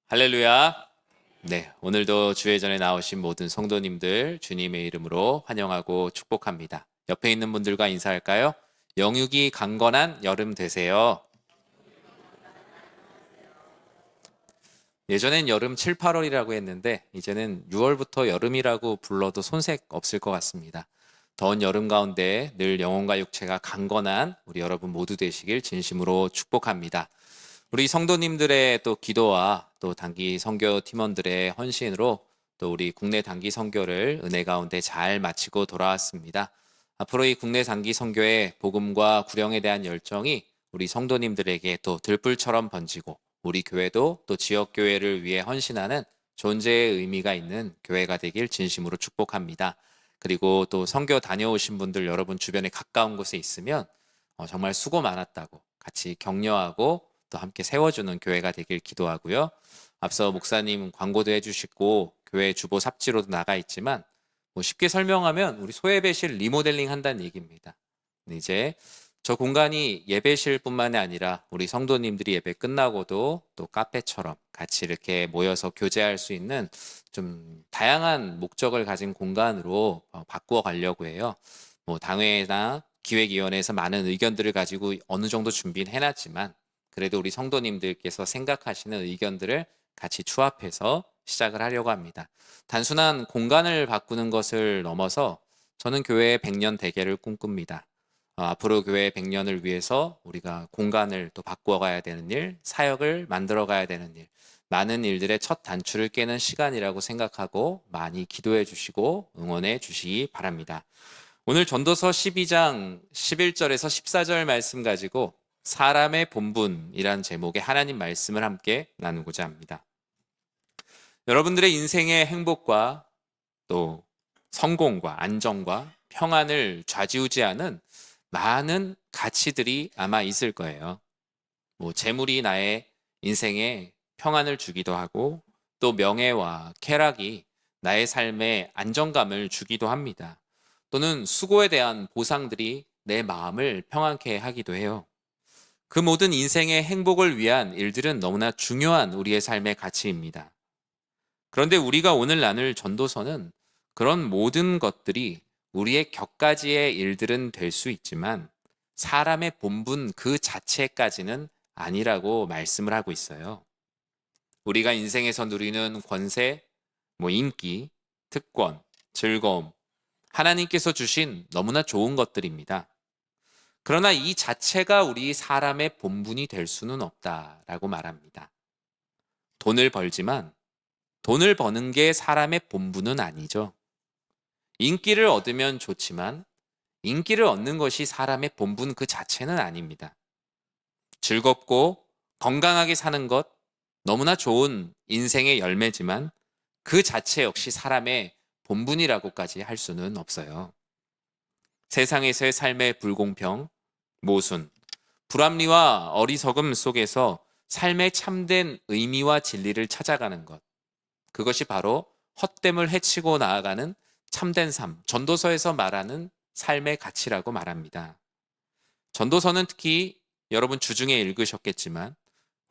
할렐루야. 네, 오늘도 주회전에 나오신 모든 성도님들 주님의 이름으로 환영하고 축복합니다. 옆에 있는 분들과 인사할까요? 영육이 강건한 여름 되세요. 예전엔 여름 7, 8월이라고 했는데 이제는 6월부터 여름이라고 불러도 손색 없을 것 같습니다. 더운 여름 가운데 늘 영혼과 육체가 강건한 우리 여러분 모두 되시길 진심으로 축복합니다. 우리 성도님들의 또 기도와 또 단기 선교 팀원들의 헌신으로 또 우리 국내 단기 선교를 은혜 가운데 잘 마치고 돌아왔습니다. 앞으로 이 국내 단기 선교의 복음과 구령에 대한 열정이 우리 성도님들에게 또 들불처럼 번지고 우리 교회도 또 지역 교회를 위해 헌신하는 존재의 의미가 있는 교회가 되길 진심으로 축복합니다. 그리고 또 선교 다녀오신 분들 여러분 주변에 가까운 곳에 있으면 정말 수고 많았다고 같이 격려하고 또 함께 세워주는 교회가 되길 기도하고요. 앞서 목사님 광고도 해주시고 교회 주보 삽지로도 나가 있지만 뭐 쉽게 설명하면 우리 소예배실 리모델링 한다는 얘기입니다. 이제 저 공간이 예배실뿐만이 아니라 우리 성도님들이 예배 끝나고도 또 카페처럼 같이 이렇게 모여서 교제할 수 있는 좀 다양한 목적을 가진 공간으로 바꾸어 가려고 해요. 뭐 당회나 기획위원회에서 많은 의견들을 가지고 어느 정도 준비는 해놨지만 그래도 우리 성도님들께서 생각하시는 의견들을 같이 추합해서 시작을 하려고 합니다. 단순한 공간을 바꾸는 것을 넘어서 저는 교회의 100년 대계를 꿈꿉니다. 앞으로 교회 100년을 위해서 우리가 공간을 또 바꾸어 가야 되는 일, 사역을 만들어 가야 되는 일, 많은 일들의 첫 단추를 깨는 시간이라고 생각하고 많이 기도해 주시고 응원해 주시기 바랍니다. 오늘 전도서 12장 11절에서 14절 말씀 가지고 사람의 본분이란 제목의 하나님 말씀을 함께 나누고자 합니다. 여러분들의 인생의 행복과 또 성공과 안정과 평안을 좌지우지하는 많은 가치들이 아마 있을 거예요. 뭐 재물이 나의 인생에 평안을 주기도 하고 또 명예와 쾌락이 나의 삶에 안정감을 주기도 합니다. 또는 수고에 대한 보상들이 내 마음을 평안케 하기도 해요. 그 모든 인생의 행복을 위한 일들은 너무나 중요한 우리의 삶의 가치입니다. 그런데 우리가 오늘 나눌 전도서는 그런 모든 것들이 우리의 격가지의 일들은 될 수 있지만 사람의 본분 그 자체까지는 아니라고 말씀을 하고 있어요. 우리가 인생에서 누리는 권세, 인기, 특권, 즐거움, 하나님께서 주신 너무나 좋은 것들입니다. 그러나 이 자체가 우리 사람의 본분이 될 수는 없다라고 말합니다. 돈을 벌지만 돈을 버는 게 사람의 본분은 아니죠. 인기를 얻으면 좋지만 인기를 얻는 것이 사람의 본분 그 자체는 아닙니다. 즐겁고 건강하게 사는 것 너무나 좋은 인생의 열매지만 그 자체 역시 사람의 본분이라고까지 할 수는 없어요. 세상에서의 삶의 불공평, 모순, 불합리와 어리석음 속에서 삶의 참된 의미와 진리를 찾아가는 것. 그것이 바로 헛됨을 해치고 나아가는 참된 삶, 전도서에서 말하는 삶의 가치라고 말합니다. 전도서는 특히 여러분 주중에 읽으셨겠지만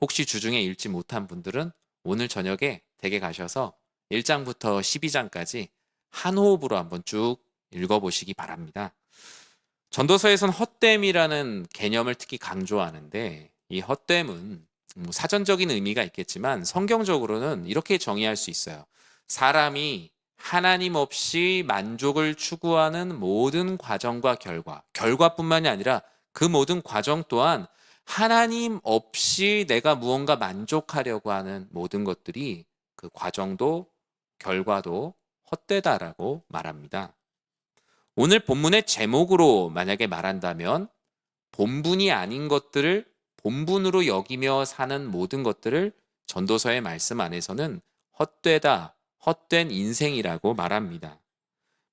혹시 주중에 읽지 못한 분들은 오늘 저녁에 댁에 가셔서 1장부터 12장까지 한 호흡으로 한번 쭉 읽어보시기 바랍니다. 전도서에선 헛됨이라는 개념을 특히 강조하는데 이 헛됨은 사전적인 의미가 있겠지만 성경적으로는 이렇게 정의할 수 있어요. 사람이 하나님 없이 만족을 추구하는 모든 과정과 결과뿐만이 아니라 그 모든 과정 또한 하나님 없이 내가 무언가 만족하려고 하는 모든 것들이 그 과정도 결과도 헛되다라고 말합니다. 오늘 본문의 제목으로 만약에 말한다면 본분이 아닌 것들을 본분으로 여기며 사는 모든 것들을 전도서의 말씀 안에서는 헛되다, 헛된 인생이라고 말합니다.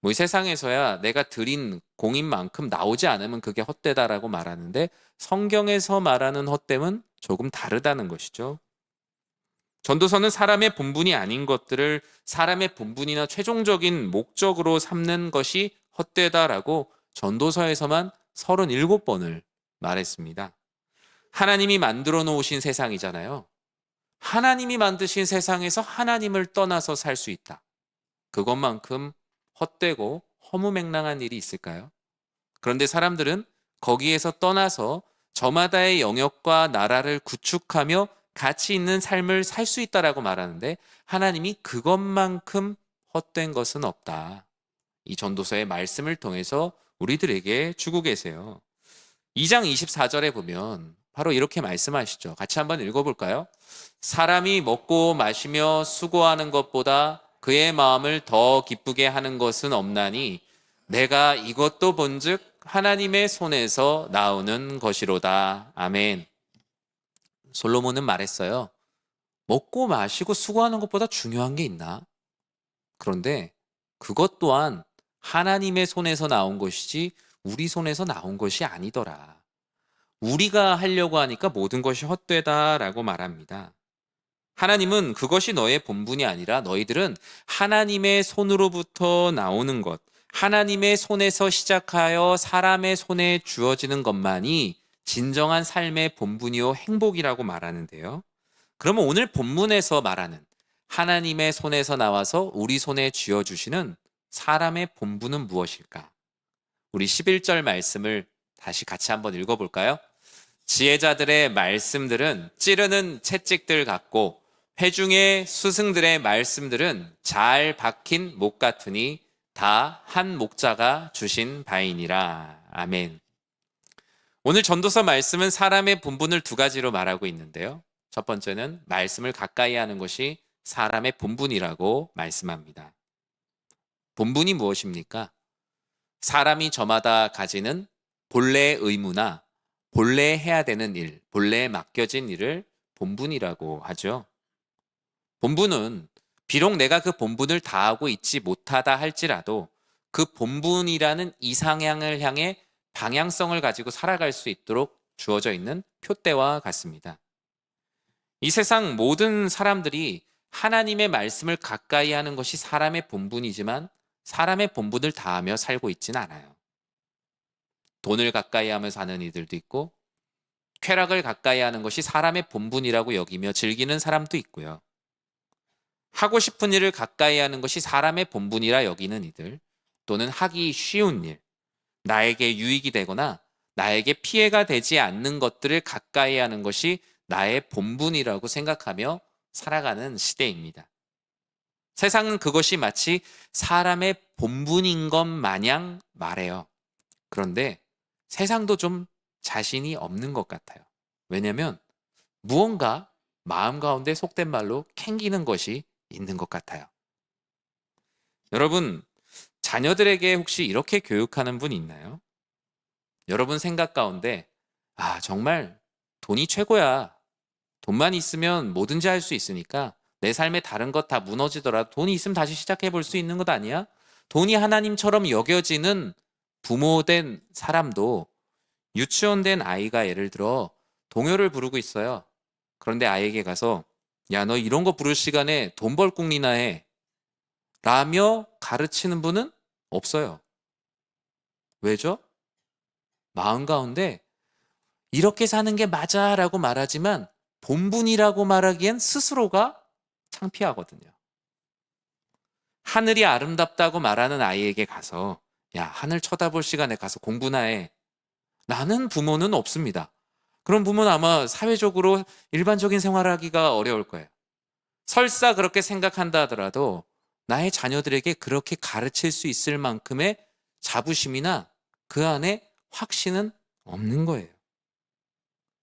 이 세상에서야 내가 드린 공인만큼 나오지 않으면 그게 헛되다라고 말하는데 성경에서 말하는 헛됨은 조금 다르다는 것이죠. 전도서는 사람의 본분이 아닌 것들을 사람의 본분이나 최종적인 목적으로 삼는 것이 헛되다라고 전도서에서만 37번을 말했습니다. 하나님이 만들어 놓으신 세상이잖아요. 하나님이 만드신 세상에서 하나님을 떠나서 살 수 있다. 그것만큼 헛되고 허무맹랑한 일이 있을까요? 그런데 사람들은 거기에서 떠나서 저마다의 영역과 나라를 구축하며 가치 있는 삶을 살 수 있다라고 말하는데 하나님이 그것만큼 헛된 것은 없다. 이 전도서의 말씀을 통해서 우리들에게 주고 계세요. 2장 24절에 보면 바로 이렇게 말씀하시죠. 같이 한번 읽어볼까요? 사람이 먹고 마시며 수고하는 것보다 그의 마음을 더 기쁘게 하는 것은 없나니 내가 이것도 본즉 하나님의 손에서 나오는 것이로다. 아멘. 솔로몬은 말했어요. 먹고 마시고 수고하는 것보다 중요한 게 있나? 그런데 그것 또한 하나님의 손에서 나온 것이지 우리 손에서 나온 것이 아니더라. 우리가 하려고 하니까 모든 것이 헛되다라고 말합니다. 하나님은 그것이 너의 본분이 아니라 너희들은 하나님의 손으로부터 나오는 것, 하나님의 손에서 시작하여 사람의 손에 주어지는 것만이 진정한 삶의 본분이요 행복이라고 말하는데요. 그러면 오늘 본문에서 말하는 하나님의 손에서 나와서 우리 손에 쥐어주시는 사람의 본분은 무엇일까? 우리 11절 말씀을 다시 같이 한번 읽어볼까요? 지혜자들의 말씀들은 찌르는 채찍들 같고 회중의 스승들의 말씀들은 잘 박힌 목 같으니 다 한 목자가 주신 바이니라. 아멘. 오늘 전도서 말씀은 사람의 본분을 두 가지로 말하고 있는데요. 첫 번째는 말씀을 가까이 하는 것이 사람의 본분이라고 말씀합니다. 본분이 무엇입니까? 사람이 저마다 가지는 본래의 의무나 본래 해야 되는 일, 본래에 맡겨진 일을 본분이라고 하죠. 본분은 비록 내가 그 본분을 다하고 있지 못하다 할지라도 그 본분이라는 이상향을 향해 방향성을 가지고 살아갈 수 있도록 주어져 있는 표대와 같습니다. 이 세상 모든 사람들이 하나님의 말씀을 가까이 하는 것이 사람의 본분이지만 사람의 본분을 다하며 살고 있지는 않아요. 돈을 가까이 하며 사는 이들도 있고 쾌락을 가까이 하는 것이 사람의 본분이라고 여기며 즐기는 사람도 있고요. 하고 싶은 일을 가까이 하는 것이 사람의 본분이라 여기는 이들, 또는 하기 쉬운 일, 나에게 유익이 되거나 나에게 피해가 되지 않는 것들을 가까이 하는 것이 나의 본분이라고 생각하며 살아가는 시대입니다. 세상은 그것이 마치 사람의 본분인 것 마냥 말해요. 그런데 세상도 좀 자신이 없는 것 같아요. 왜냐하면 무언가 마음 가운데 속된 말로 캥기는 것이 있는 것 같아요. 여러분, 자녀들에게 혹시 이렇게 교육하는 분 있나요? 여러분 생각 가운데 정말 돈이 최고야. 돈만 있으면 뭐든지 할 수 있으니까 내 삶의 다른 것 다 무너지더라도 돈이 있으면 다시 시작해 볼 수 있는 것 아니야? 돈이 하나님처럼 여겨지는 부모된 사람도 유치원 된 아이가 예를 들어 동요를 부르고 있어요. 그런데 아이에게 가서 야, 너 이런 거 부를 시간에 돈 벌 궁리나 해 라며 가르치는 분은 없어요. 왜죠? 마음 가운데 이렇게 사는 게 맞아 라고 말하지만 본분이라고 말하기엔 스스로가 창피하거든요. 하늘이 아름답다고 말하는 아이에게 가서 야, 하늘 쳐다볼 시간에 가서 공부나 해 라는 부모는 없습니다. 그런 부모는 아마 사회적으로 일반적인 생활하기가 어려울 거예요. 설사 그렇게 생각한다 하더라도 나의 자녀들에게 그렇게 가르칠 수 있을 만큼의 자부심이나 그 안에 확신은 없는 거예요.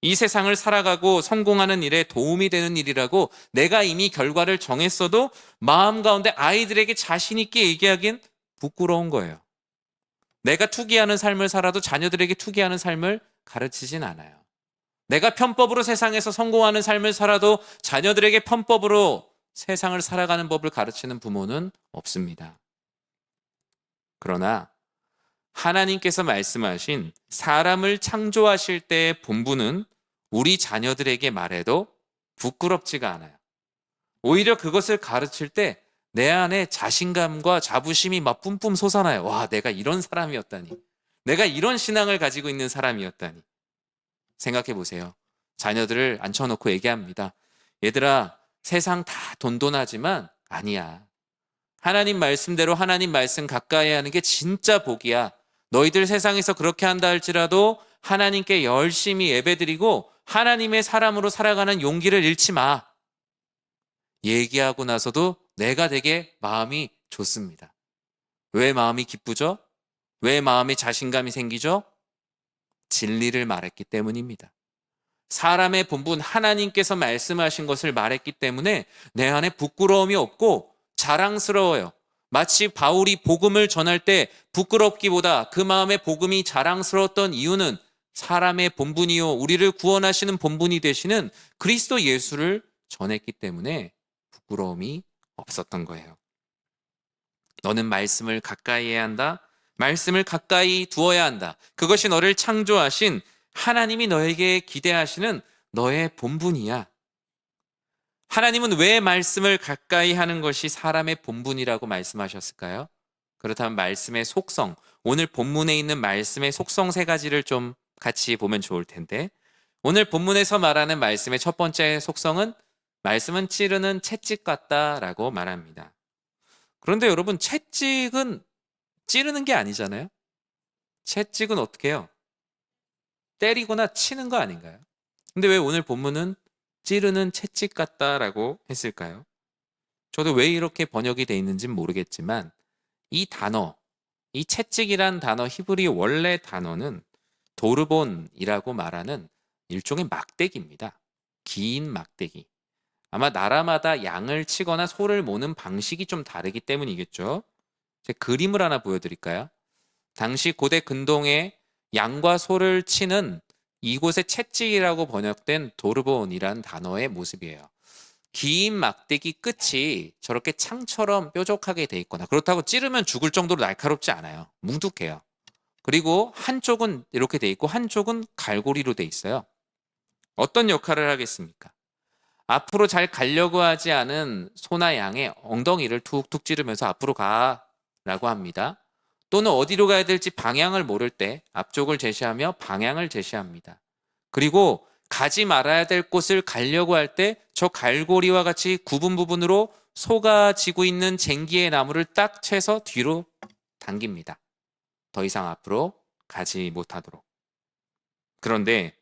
이 세상을 살아가고 성공하는 일에 도움이 되는 일이라고 내가 이미 결과를 정했어도 마음 가운데 아이들에게 자신 있게 얘기하긴 부끄러운 거예요. 내가 투기하는 삶을 살아도 자녀들에게 투기하는 삶을 가르치진 않아요. 내가 편법으로 세상에서 성공하는 삶을 살아도 자녀들에게 편법으로 세상을 살아가는 법을 가르치는 부모는 없습니다. 그러나 하나님께서 말씀하신 사람을 창조하실 때의 본분은 우리 자녀들에게 말해도 부끄럽지가 않아요. 오히려 그것을 가르칠 때 내 안에 자신감과 자부심이 막 뿜뿜 솟아나요. 와, 내가 이런 사람이었다니. 내가 이런 신앙을 가지고 있는 사람이었다니. 생각해 보세요. 자녀들을 앉혀놓고 얘기합니다. 얘들아, 세상 다 돈돈하지만 아니야. 하나님 말씀대로 하나님 말씀 가까이 하는 게 진짜 복이야. 너희들 세상에서 그렇게 한다 할지라도 하나님께 열심히 예배드리고 하나님의 사람으로 살아가는 용기를 잃지 마. 얘기하고 나서도 내가 되게 마음이 좋습니다. 왜 마음이 기쁘죠? 왜 마음에 자신감이 생기죠? 진리를 말했기 때문입니다. 사람의 본분 하나님께서 말씀하신 것을 말했기 때문에 내 안에 부끄러움이 없고 자랑스러워요. 마치 바울이 복음을 전할 때 부끄럽기보다 그 마음에 복음이 자랑스러웠던 이유는 사람의 본분이요 우리를 구원하시는 본분이 되시는 그리스도 예수를 전했기 때문에 부끄러움이 없었던 거예요. 너는 말씀을 가까이 해야 한다. 말씀을 가까이 두어야 한다. 그것이 너를 창조하신 하나님이 너에게 기대하시는 너의 본분이야. 하나님은 왜 말씀을 가까이 하는 것이 사람의 본분이라고 말씀하셨을까요? 그렇다면 말씀의 속성, 오늘 본문에 있는 말씀의 속성 세 가지를 좀 같이 보면 좋을 텐데, 오늘 본문에서 말하는 말씀의 첫 번째 속성은 말씀은 찌르는 채찍 같다라고 말합니다. 그런데 여러분, 채찍은 찌르는 게 아니잖아요. 채찍은 어떻게 해요? 때리거나 치는 거 아닌가요? 근데 왜 오늘 본문은 찌르는 채찍 같다라고 했을까요? 저도 왜 이렇게 번역이 돼 있는지는 모르겠지만 이 단어, 이 채찍이란 단어 히브리 원래 단어는 도르본이라고 말하는 일종의 막대기입니다. 긴 막대기. 아마 나라마다 양을 치거나 소를 모는 방식이 좀 다르기 때문이겠죠. 제가 그림을 하나 보여드릴까요? 당시 고대 근동에 양과 소를 치는 이곳의 채찍이라고 번역된 도르본이라는 단어의 모습이에요. 긴 막대기 끝이 저렇게 창처럼 뾰족하게 돼 있거나 그렇다고 찌르면 죽을 정도로 날카롭지 않아요. 뭉툭해요. 그리고 한쪽은 이렇게 돼 있고 한쪽은 갈고리로 돼 있어요. 어떤 역할을 하겠습니까? 앞으로 잘 가려고 하지 않은 소나 양의 엉덩이를 툭툭 찌르면서 앞으로 가라고 합니다. 또는 어디로 가야 될지 방향을 모를 때 앞쪽을 제시하며 방향을 제시합니다. 그리고 가지 말아야 될 곳을 가려고 할 때 저 갈고리와 같이 부분 부분으로 소가 지고 있는 쟁기의 나무를 딱 채서 뒤로 당깁니다. 더 이상 앞으로 가지 못하도록. 그런데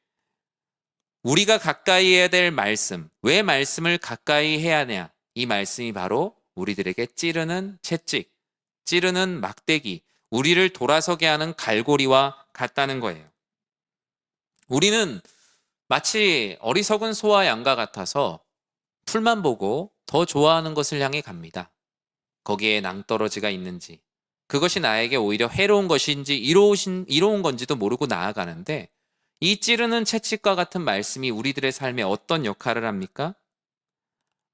우리가 가까이 해야 될 말씀, 왜 말씀을 가까이 해야 하냐? 이 말씀이 바로 우리들에게 찌르는 채찍, 찌르는 막대기, 우리를 돌아서게 하는 갈고리와 같다는 거예요. 우리는 마치 어리석은 소와 양과 같아서 풀만 보고 더 좋아하는 것을 향해 갑니다. 거기에 낭떠러지가 있는지, 그것이 나에게 오히려 해로운 것인지 이로운 건지도 모르고 나아가는데 이 찌르는 채찍과 같은 말씀이 우리들의 삶에 어떤 역할을 합니까?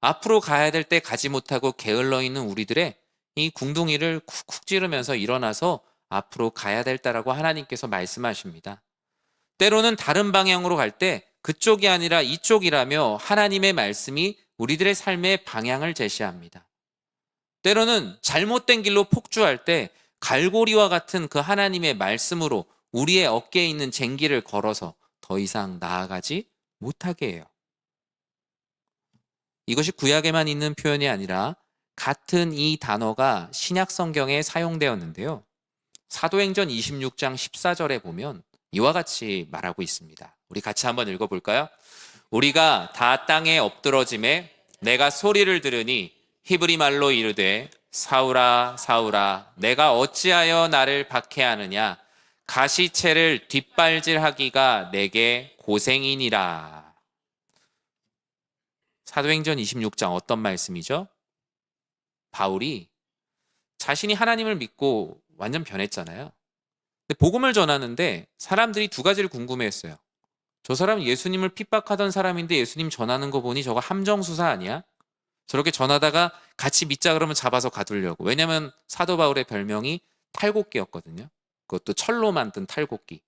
앞으로 가야 될 때 가지 못하고 게을러 있는 우리들의 이 궁둥이를 쿡쿡 찌르면서 일어나서 앞으로 가야 될 때라고 하나님께서 말씀하십니다. 때로는 다른 방향으로 갈 때 그쪽이 아니라 이쪽이라며 하나님의 말씀이 우리들의 삶의 방향을 제시합니다. 때로는 잘못된 길로 폭주할 때 갈고리와 같은 그 하나님의 말씀으로 우리의 어깨에 있는 쟁기를 걸어서 더 이상 나아가지 못하게 해요. 이것이 구약에만 있는 표현이 아니라 같은 이 단어가 신약 성경에 사용되었는데요. 사도행전 26장 14절에 보면 이와 같이 말하고 있습니다. 우리 같이 한번 읽어볼까요? 우리가 다 땅에 엎드러짐에 내가 소리를 들으니 히브리 말로 이르되 사울아 사울아 내가 어찌하여 나를 박해하느냐 가시채를 뒷발질하기가 내게 고생이니라. 사도행전 26장 어떤 말씀이죠? 바울이 자신이 하나님을 믿고 완전 변했잖아요. 근데 복음을 전하는데 사람들이 두 가지를 궁금해했어요. 저 사람은 예수님을 핍박하던 사람인데 예수님 전하는 거 보니 저거 함정수사 아니야? 저렇게 전하다가 같이 믿자 그러면 잡아서 가두려고. 왜냐면 사도 바울의 별명이 탈곡기였거든요. 그것도 철로 만든 탈곡기.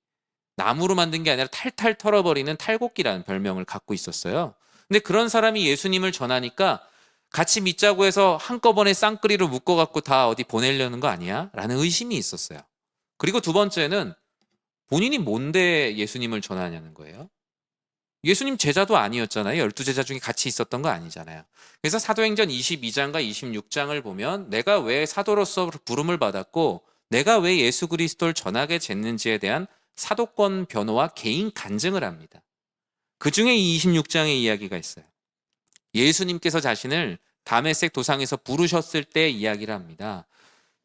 나무로 만든 게 아니라 탈탈 털어버리는 탈곡기라는 별명을 갖고 있었어요. 근데 그런 사람이 예수님을 전하니까 같이 믿자고 해서 한꺼번에 쌍끌이로 묶어갖고 다 어디 보내려는 거 아니야? 라는 의심이 있었어요. 그리고 두 번째는 본인이 뭔데 예수님을 전하냐는 거예요. 예수님 제자도 아니었잖아요. 12제자 중에 같이 있었던 거 아니잖아요. 그래서 사도행전 22장과 26장을 보면 내가 왜 사도로서 부름을 받았고 내가 왜 예수 그리스도를 전하게 됐는지에 대한 사도권 변호와 개인 간증을 합니다. 그 중에 이 26장의 이야기가 있어요. 예수님께서 자신을 다메섹 도상에서 부르셨을 때 이야기를 합니다.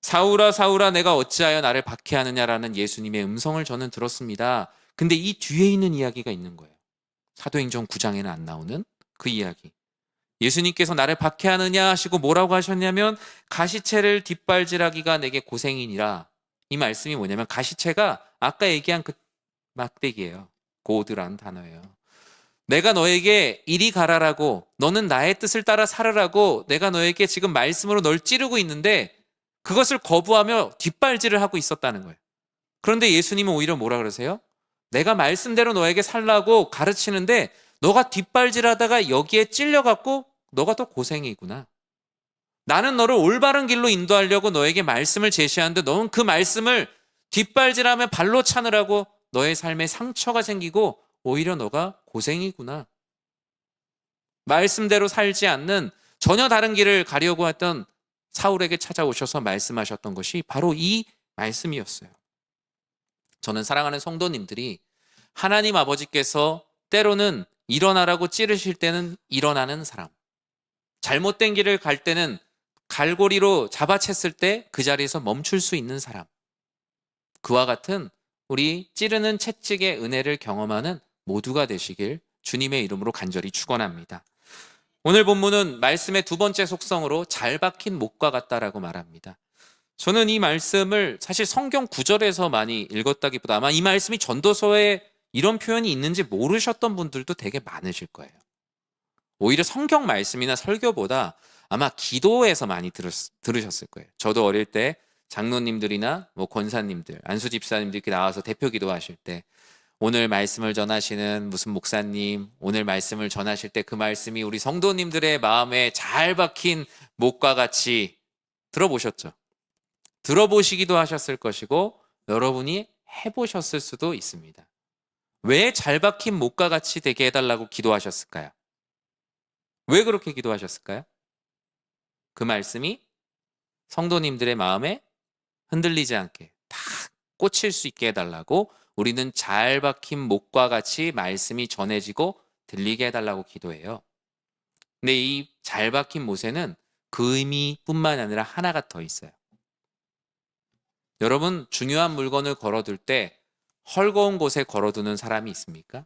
사울아 사울아 내가 어찌하여 나를 박해하느냐라는 예수님의 음성을 저는 들었습니다. 근데 이 뒤에 있는 이야기가 있는 거예요. 사도행전 9장에는 안 나오는 그 이야기. 예수님께서 나를 박해하느냐 하시고 뭐라고 하셨냐면 가시채를 뒷발질하기가 내게 고생이니라. 이 말씀이 뭐냐면 가시채가 아까 얘기한 그 막대기예요. 고드라는 단어예요. 내가 너에게 이리 가라라고 너는 나의 뜻을 따라 살으라고 내가 너에게 지금 말씀으로 널 찌르고 있는데 그것을 거부하며 뒷발질을 하고 있었다는 거예요. 그런데 예수님은 오히려 뭐라 그러세요? 내가 말씀대로 너에게 살라고 가르치는데 너가 뒷발질하다가 여기에 찔려갖고 너가 더 고생이구나. 나는 너를 올바른 길로 인도하려고 너에게 말씀을 제시하는데 너는 그 말씀을 뒷발질하며 발로 차느라고 너의 삶에 상처가 생기고 오히려 너가 고생이구나. 말씀대로 살지 않는 전혀 다른 길을 가려고 했던 사울에게 찾아오셔서 말씀하셨던 것이 바로 이 말씀이었어요. 저는 사랑하는 성도님들이 하나님 아버지께서 때로는 일어나라고 찌르실 때는 일어나는 사람, 잘못된 길을 갈 때는 갈고리로 잡아챘을 때 그 자리에서 멈출 수 있는 사람, 그와 같은 우리 찌르는 채찍의 은혜를 경험하는 모두가 되시길 주님의 이름으로 간절히 축원합니다. 오늘 본문은 말씀의 두 번째 속성으로 잘 박힌 목과 같다라고 말합니다. 저는 이 말씀을 사실 성경 구절에서 많이 읽었다기보다 아마 이 말씀이 전도서에 이런 표현이 있는지 모르셨던 분들도 되게 많으실 거예요. 오히려 성경 말씀이나 설교보다 아마 기도에서 많이 들으셨을 거예요. 저도 어릴 때 장로님들이나 권사님들, 안수 집사님들 이렇게 나와서 대표 기도하실 때 오늘 말씀을 전하시는 무슨 목사님, 오늘 말씀을 전하실 때 그 말씀이 우리 성도님들의 마음에 잘 박힌 목과 같이 들어보셨죠? 들어보시기도 하셨을 것이고 여러분이 해보셨을 수도 있습니다. 왜 잘 박힌 목과 같이 되게 해달라고 기도하셨을까요? 왜 그렇게 기도하셨을까요? 그 말씀이 성도님들의 마음에 흔들리지 않게 다 꽂힐 수 있게 해달라고 우리는 잘 박힌 목과 같이 말씀이 전해지고 들리게 해달라고 기도해요. 근데 이 잘 박힌 못에는 그 의미뿐만 아니라 하나가 더 있어요. 여러분 중요한 물건을 걸어둘 때 헐거운 곳에 걸어두는 사람이 있습니까?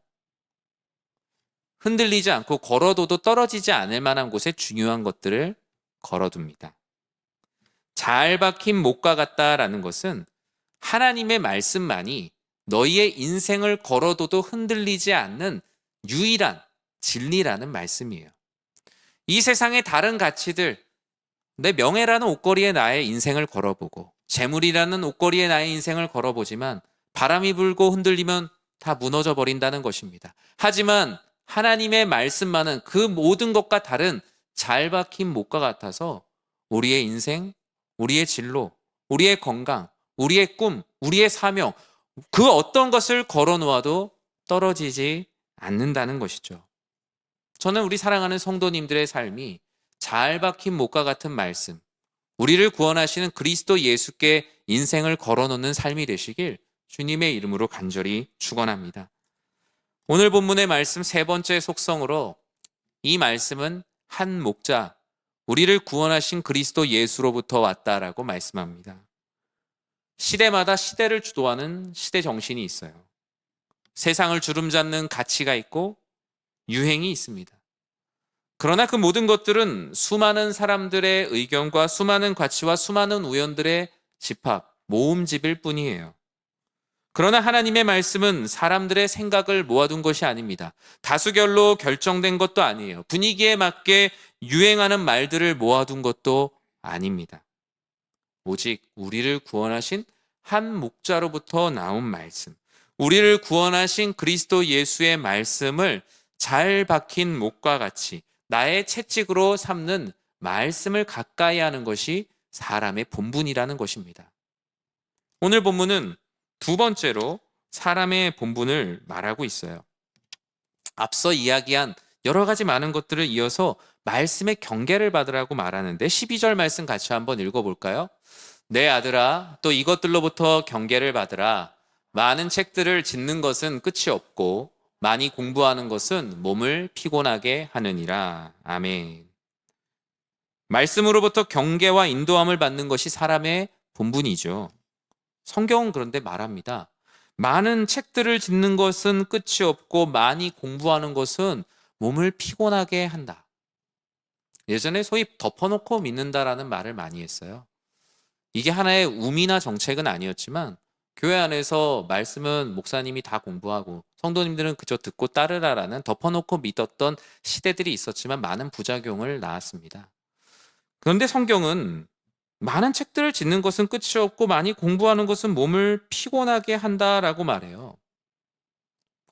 흔들리지 않고 걸어둬도 떨어지지 않을 만한 곳에 중요한 것들을 걸어둡니다. 잘 박힌 목과 같다라는 것은 하나님의 말씀만이 너희의 인생을 걸어둬도 흔들리지 않는 유일한 진리라는 말씀이에요. 이 세상의 다른 가치들, 내 명예라는 옷걸이에 나의 인생을 걸어보고 재물이라는 옷걸이에 나의 인생을 걸어보지만 바람이 불고 흔들리면 다 무너져 버린다는 것입니다. 하지만 하나님의 말씀만은 그 모든 것과 다른 잘 박힌 목과 같아서 우리의 인생, 우리의 진로, 우리의 건강, 우리의 꿈, 우리의 사명, 그 어떤 것을 걸어놓아도 떨어지지 않는다는 것이죠. 저는 우리 사랑하는 성도님들의 삶이 잘 박힌 목과 같은 말씀, 우리를 구원하시는 그리스도 예수께 인생을 걸어놓는 삶이 되시길 주님의 이름으로 간절히 축원합니다. 오늘 본문의 말씀 세 번째 속성으로 이 말씀은 한 목자, 우리를 구원하신 그리스도 예수로부터 왔다라고 말씀합니다. 시대마다 시대를 주도하는 시대 정신이 있어요. 세상을 주름잡는 가치가 있고 유행이 있습니다. 그러나 그 모든 것들은 수많은 사람들의 의견과 수많은 가치와 수많은 우연들의 집합, 모음집일 뿐이에요. 그러나 하나님의 말씀은 사람들의 생각을 모아둔 것이 아닙니다. 다수결로 결정된 것도 아니에요. 분위기에 맞게 유행하는 말들을 모아둔 것도 아닙니다. 오직 우리를 구원하신 한 목자로부터 나온 말씀, 우리를 구원하신 그리스도 예수의 말씀을 잘 박힌 목과 같이 나의 채찍으로 삼는 말씀을 가까이 하는 것이 사람의 본분이라는 것입니다. 오늘 본문은 두 번째로 사람의 본분을 말하고 있어요. 앞서 이야기한 여러 가지 많은 것들을 이어서 말씀의 경계를 받으라고 말하는데 12절 말씀 같이 한번 읽어볼까요? 내 아들아, 또 이것들로부터 경계를 받으라. 많은 책들을 짓는 것은 끝이 없고 많이 공부하는 것은 몸을 피곤하게 하느니라. 아멘. 말씀으로부터 경계와 인도함을 받는 것이 사람의 본분이죠. 성경은 그런데 말합니다. 많은 책들을 짓는 것은 끝이 없고 많이 공부하는 것은 몸을 피곤하게 한다. 예전에 소위 덮어놓고 믿는다라는 말을 많이 했어요. 이게 하나의 우미나 정책은 아니었지만 교회 안에서 말씀은 목사님이 다 공부하고 성도님들은 그저 듣고 따르라라는 덮어놓고 믿었던 시대들이 있었지만 많은 부작용을 낳았습니다. 그런데 성경은 많은 책들을 짓는 것은 끝이 없고 많이 공부하는 것은 몸을 피곤하게 한다라고 말해요.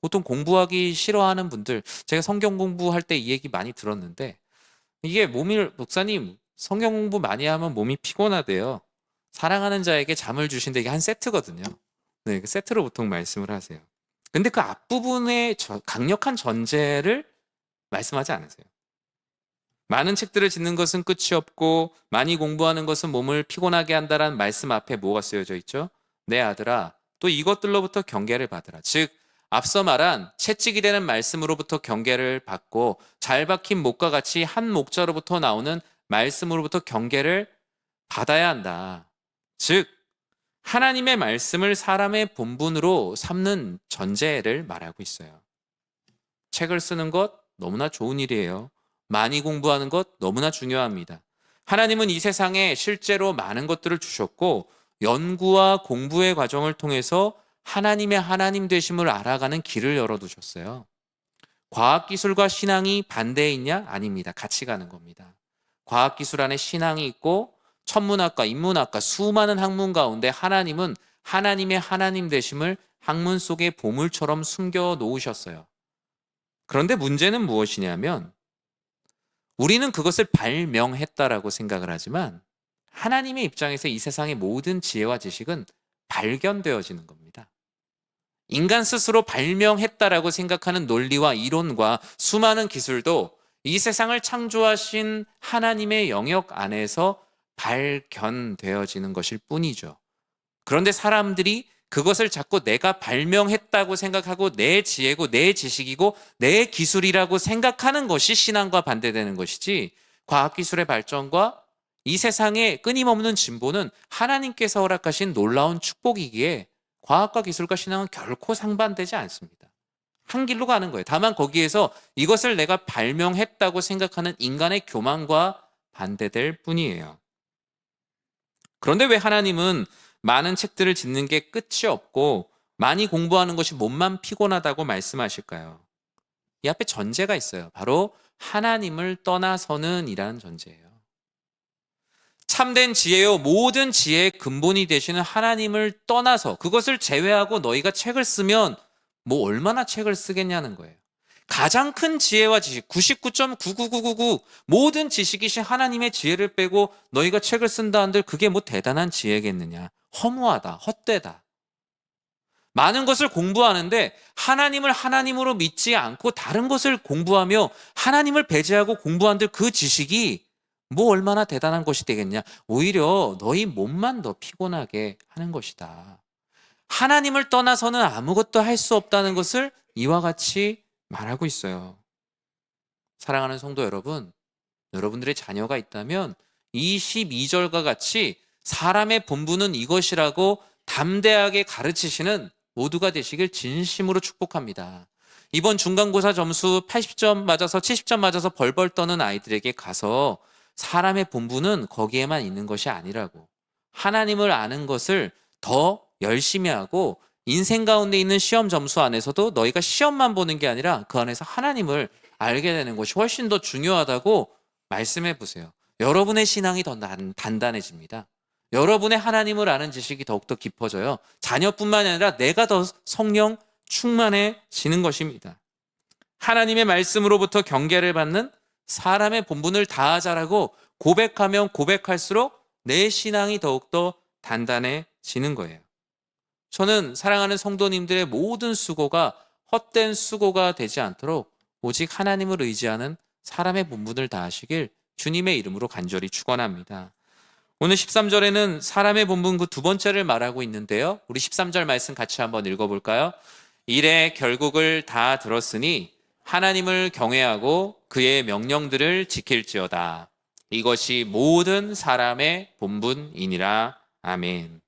보통 공부하기 싫어하는 분들, 제가 성경 공부할 때 이 얘기 많이 들었는데 이게 목사님 성경 공부 많이 하면 몸이 피곤하대요. 사랑하는 자에게 잠을 주신다, 이게 한 세트거든요. 네, 그 세트로 보통 말씀을 하세요. 근데 그 앞부분의 강력한 전제를 말씀하지 않으세요. 많은 책들을 짓는 것은 끝이 없고 많이 공부하는 것은 몸을 피곤하게 한다라는 말씀 앞에 뭐가 쓰여져 있죠? 내 아들아, 또 이것들로부터 경계를 받으라. 즉 앞서 말한 채찍이 되는 말씀으로부터 경계를 받고 잘 박힌 목과 같이 한 목자로부터 나오는 말씀으로부터 경계를 받아야 한다. 즉 하나님의 말씀을 사람의 본분으로 삼는 전제를 말하고 있어요. 책을 쓰는 것 너무나 좋은 일이에요. 많이 공부하는 것 너무나 중요합니다. 하나님은 이 세상에 실제로 많은 것들을 주셨고 연구와 공부의 과정을 통해서 하나님의 하나님 되심을 알아가는 길을 열어두셨어요. 과학기술과 신앙이 반대에 있냐? 아닙니다. 같이 가는 겁니다. 과학기술 안에 신앙이 있고 천문학과, 인문학과 수많은 학문 가운데 하나님은 하나님의 하나님 되심을 학문 속에 보물처럼 숨겨 놓으셨어요. 그런데 문제는 무엇이냐면 우리는 그것을 발명했다라고 생각을 하지만 하나님의 입장에서 이 세상의 모든 지혜와 지식은 발견되어지는 겁니다. 인간 스스로 발명했다라고 생각하는 논리와 이론과 수많은 기술도 이 세상을 창조하신 하나님의 영역 안에서 발견되어지는 것일 뿐이죠. 그런데 사람들이 그것을 자꾸 내가 발명했다고 생각하고 내 지혜고 내 지식이고 내 기술이라고 생각하는 것이 신앙과 반대되는 것이지, 과학기술의 발전과 이 세상의 끊임없는 진보는 하나님께서 허락하신 놀라운 축복이기에 과학과 기술과 신앙은 결코 상반되지 않습니다. 한 길로 가는 거예요. 다만 거기에서 이것을 내가 발명했다고 생각하는 인간의 교만과 반대될 뿐이에요. 그런데 왜 하나님은 많은 책들을 짓는 게 끝이 없고 많이 공부하는 것이 몸만 피곤하다고 말씀하실까요? 이 앞에 전제가 있어요. 바로 하나님을 떠나서는 이라는 전제예요. 참된 지혜요 모든 지혜의 근본이 되시는 하나님을 떠나서 그것을 제외하고 너희가 책을 쓰면 뭐 얼마나 책을 쓰겠냐는 거예요. 가장 큰 지혜와 지식 99.99999 모든 지식이신 하나님의 지혜를 빼고 너희가 책을 쓴다 한들 그게 뭐 대단한 지혜겠느냐. 허무하다, 헛되다. 많은 것을 공부하는데 하나님을 하나님으로 믿지 않고 다른 것을 공부하며 하나님을 배제하고 공부한들 그 지식이 뭐 얼마나 대단한 것이 되겠냐. 오히려 너희 몸만 더 피곤하게 하는 것이다. 하나님을 떠나서는 아무것도 할 수 없다는 것을 이와 같이 말하고 있어요. 사랑하는 성도 여러분, 여러분들의 자녀가 있다면 22절과 같이 사람의 본분은 이것이라고 담대하게 가르치시는 모두가 되시길 진심으로 축복합니다. 이번 중간고사 점수 80점 맞아서 70점 맞아서 벌벌 떠는 아이들에게 가서 사람의 본분은 거기에만 있는 것이 아니라고, 하나님을 아는 것을 더 열심히 하고 인생 가운데 있는 시험 점수 안에서도 너희가 시험만 보는 게 아니라 그 안에서 하나님을 알게 되는 것이 훨씬 더 중요하다고 말씀해 보세요. 여러분의 신앙이 더 단단해집니다. 여러분의 하나님을 아는 지식이 더욱더 깊어져요. 자녀뿐만 아니라 내가 더 성령 충만해지는 것입니다. 하나님의 말씀으로부터 경계를 받는 사람의 본분을 다하자라고 고백하면 고백할수록 내 신앙이 더욱더 단단해지는 거예요. 저는 사랑하는 성도님들의 모든 수고가 헛된 수고가 되지 않도록 오직 하나님을 의지하는 사람의 본분을 다하시길 주님의 이름으로 간절히 축원합니다. 오늘 13절에는 사람의 본분 그 두 번째를 말하고 있는데요. 우리 13절 말씀 같이 한번 읽어볼까요? 이래 결국을 다 들었으니 하나님을 경외하고 그의 명령들을 지킬지어다. 이것이 모든 사람의 본분이니라. 아멘.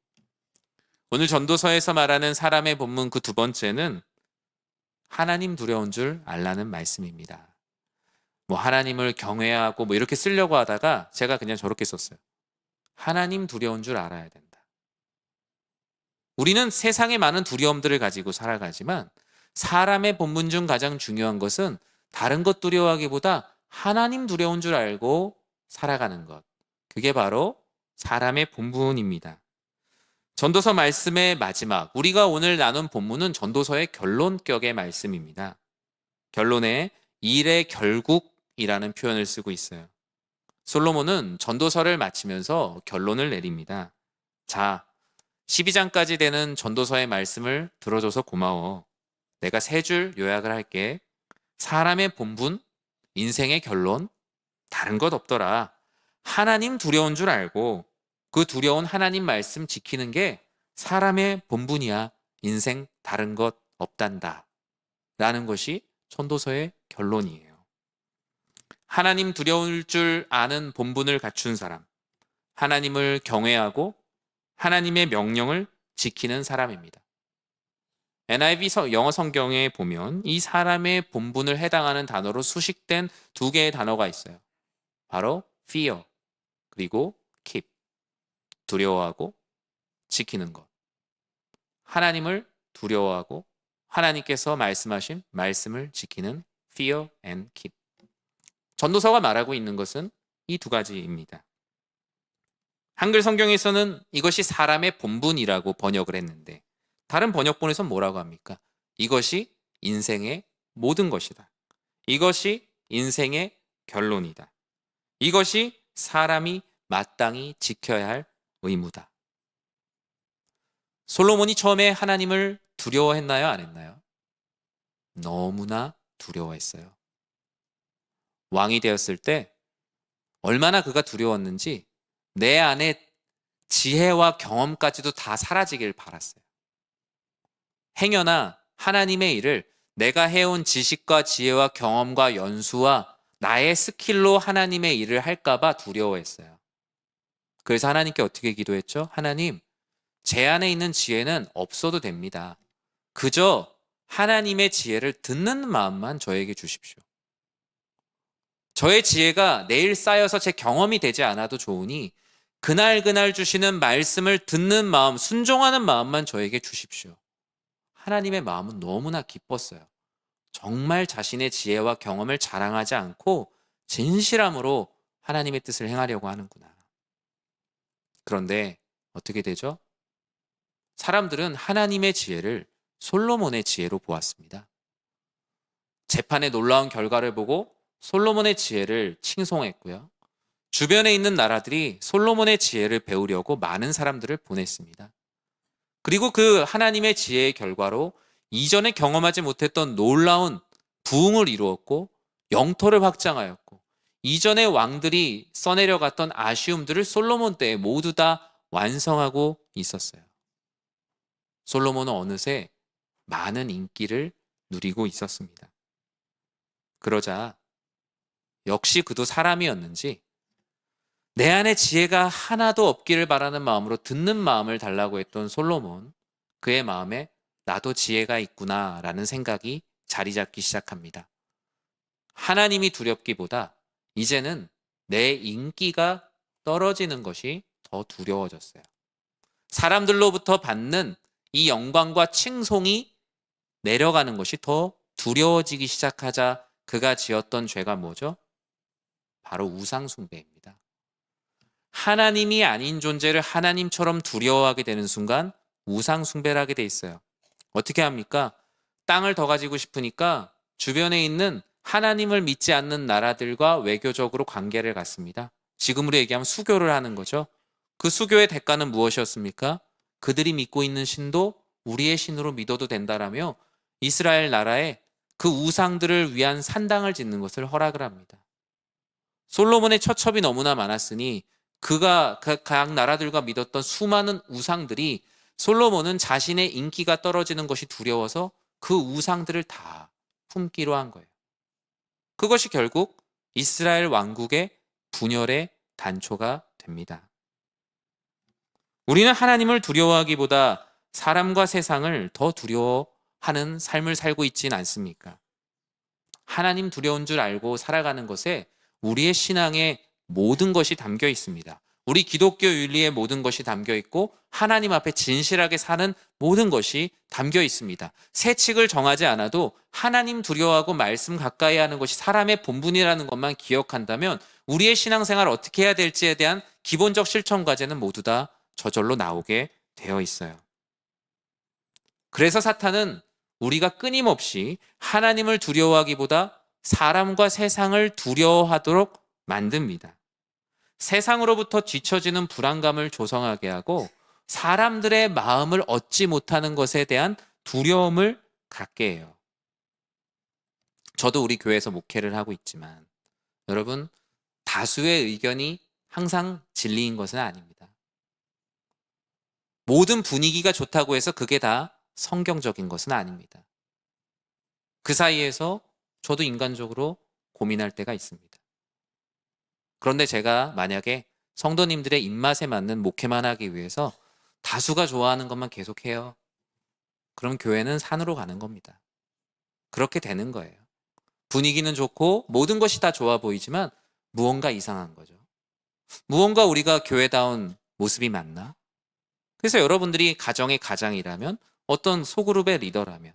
오늘 전도서에서 말하는 사람의 본분 그 두 번째는 하나님 두려운 줄 알라는 말씀입니다. 하나님을 경외하고 이렇게 쓰려고 하다가 제가 그냥 저렇게 썼어요. 하나님 두려운 줄 알아야 된다. 우리는 세상에 많은 두려움들을 가지고 살아가지만 사람의 본분 중 가장 중요한 것은 다른 것 두려워하기보다 하나님 두려운 줄 알고 살아가는 것. 그게 바로 사람의 본분입니다. 전도서 말씀의 마지막, 우리가 오늘 나눈 본문은 전도서의 결론격의 말씀입니다. 결론에 일의 결국이라는 표현을 쓰고 있어요. 솔로몬은 전도서를 마치면서 결론을 내립니다. 자, 12장까지 되는 전도서의 말씀을 들어줘서 고마워. 내가 세 줄 요약을 할게. 사람의 본분, 인생의 결론, 다른 것 없더라. 하나님 두려운 줄 알고 그 두려운 하나님 말씀 지키는 게 사람의 본분이야. 인생 다른 것 없단다. 라는 것이 전도서의 결론이에요. 하나님 두려울 줄 아는 본분을 갖춘 사람, 하나님을 경외하고 하나님의 명령을 지키는 사람입니다. NIV 영어 성경에 보면 이 사람의 본분을 해당하는 단어로 수식된 두 개의 단어가 있어요. 바로 fear 그리고 keep, 두려워하고 지키는 것. 하나님을 두려워하고 하나님께서 말씀하신 말씀을 지키는 fear and keep. 전도서가 말하고 있는 것은 이 두 가지입니다. 한글 성경에서는 이것이 사람의 본분이라고 번역을 했는데 다른 번역본에서는 뭐라고 합니까? 이것이 인생의 모든 것이다. 이것이 인생의 결론이다. 이것이 사람이 마땅히 지켜야 할 의무다. 솔로몬이 처음에 하나님을 두려워했나요? 안 했나요? 너무나 두려워했어요. 왕이 되었을 때 얼마나 그가 두려웠는지 내 안에 지혜와 경험까지도 다 사라지길 바랐어요. 행여나 하나님의 일을 내가 해온 지식과 지혜와 경험과 연수와 나의 스킬로 하나님의 일을 할까봐 두려워했어요. 그래서 하나님께 어떻게 기도했죠? 하나님, 제 안에 있는 지혜는 없어도 됩니다. 그저 하나님의 지혜를 듣는 마음만 저에게 주십시오. 저의 지혜가 내일 쌓여서 제 경험이 되지 않아도 좋으니 그날 주시는 말씀을 듣는 마음, 순종하는 마음만 저에게 주십시오. 하나님의 마음은 너무나 기뻤어요. 정말 자신의 지혜와 경험을 자랑하지 않고 진실함으로 하나님의 뜻을 행하려고 하는구나. 그런데 어떻게 되죠? 사람들은 하나님의 지혜를 솔로몬의 지혜로 보았습니다. 재판의 놀라운 결과를 보고 솔로몬의 지혜를 칭송했고요. 주변에 있는 나라들이 솔로몬의 지혜를 배우려고 많은 사람들을 보냈습니다. 그리고 그 하나님의 지혜의 결과로 이전에 경험하지 못했던 놀라운 부흥을 이루었고 영토를 확장하였고 이전의 왕들이 써내려갔던 아쉬움들을 솔로몬 때에 모두 다 완성하고 있었어요. 솔로몬은 어느새 많은 인기를 누리고 있었습니다. 그러자 역시 그도 사람이었는지 내 안에 지혜가 하나도 없기를 바라는 마음으로 듣는 마음을 달라고 했던 솔로몬, 그의 마음에 나도 지혜가 있구나 라는 생각이 자리 잡기 시작합니다. 하나님이 두렵기보다 이제는 내 인기가 떨어지는 것이 더 두려워졌어요. 사람들로부터 받는 이 영광과 칭송이 내려가는 것이 더 두려워지기 시작하자 그가 지었던 죄가 뭐죠? 바로 우상숭배입니다. 하나님이 아닌 존재를 하나님처럼 두려워하게 되는 순간 우상숭배를 하게 돼 있어요. 어떻게 합니까? 땅을 더 가지고 싶으니까 주변에 있는 하나님을 믿지 않는 나라들과 외교적으로 관계를 갖습니다. 지금으로 얘기하면 수교를 하는 거죠. 그 수교의 대가는 무엇이었습니까? 그들이 믿고 있는 신도 우리의 신으로 믿어도 된다라며 이스라엘 나라에 그 우상들을 위한 산당을 짓는 것을 허락을 합니다. 솔로몬의 처첩이 너무나 많았으니 그가 각 나라들과 믿었던 수많은 우상들이 솔로몬은 자신의 인기가 떨어지는 것이 두려워서 그 우상들을 다 품기로 한 거예요. 그것이 결국 이스라엘 왕국의 분열의 단초가 됩니다. 우리는 하나님을 두려워하기보다 사람과 세상을 더 두려워하는 삶을 살고 있지는 않습니까? 하나님 두려운 줄 알고 살아가는 것에 우리의 신앙의 모든 것이 담겨 있습니다. 우리 기독교 윤리의 모든 것이 담겨 있고 하나님 앞에 진실하게 사는 모든 것이 담겨 있습니다. 새 칙을 정하지 않아도 하나님 두려워하고 말씀 가까이 하는 것이 사람의 본분이라는 것만 기억한다면 우리의 신앙생활 어떻게 해야 될지에 대한 기본적 실천 과제는 모두 다 저절로 나오게 되어 있어요. 그래서 사탄은 우리가 끊임없이 하나님을 두려워하기보다 사람과 세상을 두려워하도록 만듭니다. 세상으로부터 뒤처지는 불안감을 조성하게 하고 사람들의 마음을 얻지 못하는 것에 대한 두려움을 갖게 해요. 저도 우리 교회에서 목회를 하고 있지만 여러분, 다수의 의견이 항상 진리인 것은 아닙니다. 모든 분위기가 좋다고 해서 그게 다 성경적인 것은 아닙니다. 그 사이에서 저도 인간적으로 고민할 때가 있습니다. 그런데 제가 만약에 성도님들의 입맛에 맞는 목회만 하기 위해서 다수가 좋아하는 것만 계속해요. 그럼 교회는 산으로 가는 겁니다. 그렇게 되는 거예요. 분위기는 좋고 모든 것이 다 좋아 보이지만 무언가 이상한 거죠. 무언가 우리가 교회다운 모습이 맞나? 그래서 여러분들이 가정의 가장이라면, 어떤 소그룹의 리더라면,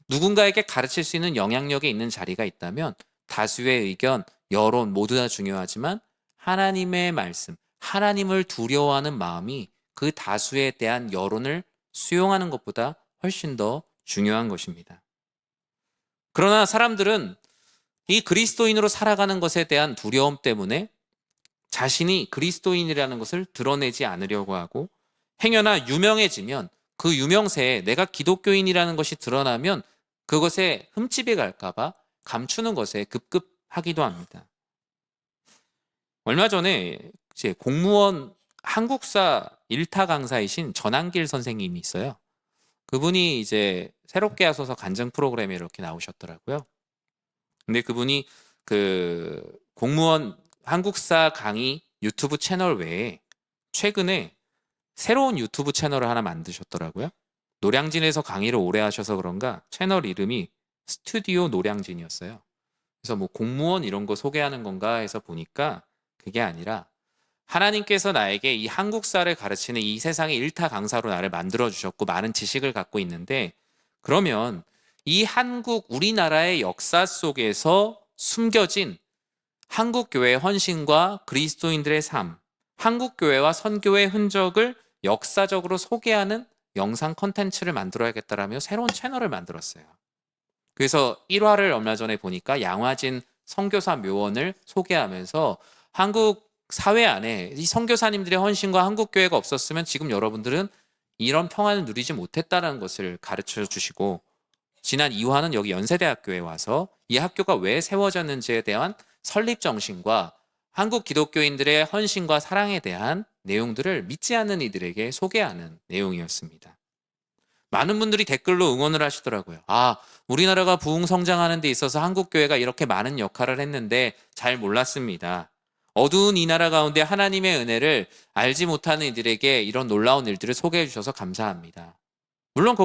누군가에게 가르칠 수 있는 영향력이 있는 자리가 있다면 다수의 의견, 여론 모두 다 중요하지만 하나님의 말씀, 하나님을 두려워하는 마음이 그 다수에 대한 여론을 수용하는 것보다 훨씬 더 중요한 것입니다. 그러나 사람들은 이 그리스도인으로 살아가는 것에 대한 두려움 때문에 자신이 그리스도인이라는 것을 드러내지 않으려고 하고, 행여나 유명해지면 그 유명세에 내가 기독교인이라는 것이 드러나면 그것에 흠집이 갈까봐 감추는 것에 급급하기도 합니다. 얼마 전에 이제 공무원 한국사 1타 강사이신 전한길 선생님이 있어요. 그분이 이제 새롭게 하소서 간증 프로그램에 이렇게 나오셨더라고요. 근데 그분이 그 공무원 한국사 강의 유튜브 채널 외에 최근에 새로운 유튜브 채널을 하나 만드셨더라고요. 노량진에서 강의를 오래 하셔서 그런가 채널 이름이 스튜디오 노량진이었어요. 그래서 뭐 공무원 이런 거 소개하는 건가 해서 보니까 그게 아니라 하나님께서 나에게 이 한국사를 가르치는 이 세상의 1타 강사로 나를 만들어주셨고 많은 지식을 갖고 있는데, 그러면 이 한국 우리나라의 역사 속에서 숨겨진 한국교회의 헌신과 그리스도인들의 삶, 한국교회와 선교의 흔적을 역사적으로 소개하는 영상 콘텐츠를 만들어야겠다라며 새로운 채널을 만들었어요. 그래서 1화를 얼마 전에 보니까 양화진 선교사 묘원을 소개하면서 한국 사회 안에 이 선교사님들의 헌신과 한국교회가 없었으면 지금 여러분들은 이런 평안을 누리지 못했다는 것을 가르쳐 주시고, 지난 2화는 여기 연세대학교에 와서 이 학교가 왜 세워졌는지에 대한 설립 정신과 한국 기독교인들의 헌신과 사랑에 대한 내용들을 믿지 않는 이들에게 소개하는 내용이었습니다. 많은 분들이 댓글로 응원을 하시더라고요. 우리나라가 부흥 성장하는 데 있어서 한국교회가 이렇게 많은 역할을 했는데 잘 몰랐습니다. 어두운 이 나라 가운데 하나님의 은혜를 알지 못하는 이들에게 이런 놀라운 일들을 소개해 주셔서 감사합니다. 물론